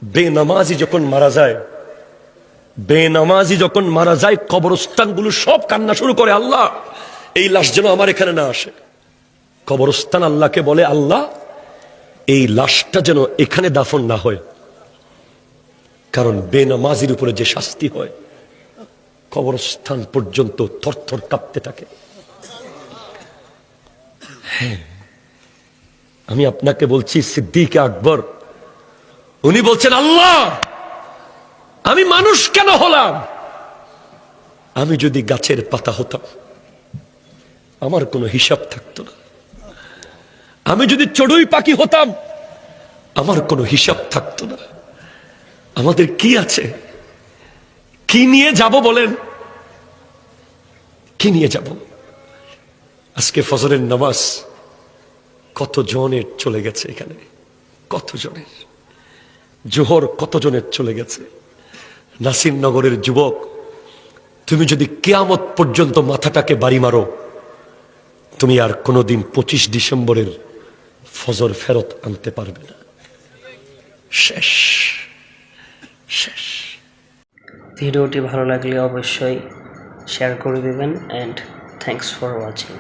বেনামাজি যখন মারা যায় কবরস্থানগুলো সব কান্না শুরু করে, আল্লাহ এই লাশ যেন আমার এখানে না আসে। কবরস্থান আল্লাহকে বলে, আল্লাহ এই লাশটা যেন এখানে দাফন না হয়, কারণ বেনামাজির উপরে যে শাস্তি হয় কবরস্থান পর্যন্ত থরথর কাঁপতে থাকে। হ্যাঁ, আমি আপনাকে বলছি, সিদ্দিক আকবর উনি বলছেন, আল্লাহ আমি মানুষ কেন হলাম? আমি যদি গাছের পাতা হতাম আমার কোনো হিসাব থাকতো না। আমি যদি চড়ুই পাখি হতাম আমার কোনো হিসাব থাকতো না। আমাদের কি আছে? কি নিয়ে যাব বলেন? কি নিয়ে যাব? আজকে ফজরের নামাজ কত জনের চলে গেছে এখানে, কত জনের। জোহর কত জনের চলে গেছে। নাসিরনগরের যুবক, তুমি যদি কিয়ামত পর্যন্ত মাথাটাকে বাড়ি মারো, তুমি আর কোনোদিন 25 ডিসেম্বরের ফজর ফেরত আনতে পারবে না। শেষ শেষ। ভিডিওটি ভালো লাগলে অবশ্যই শেয়ার করে দিবেন, অ্যান্ড থ্যাঙ্কস ফর ওয়াচিং।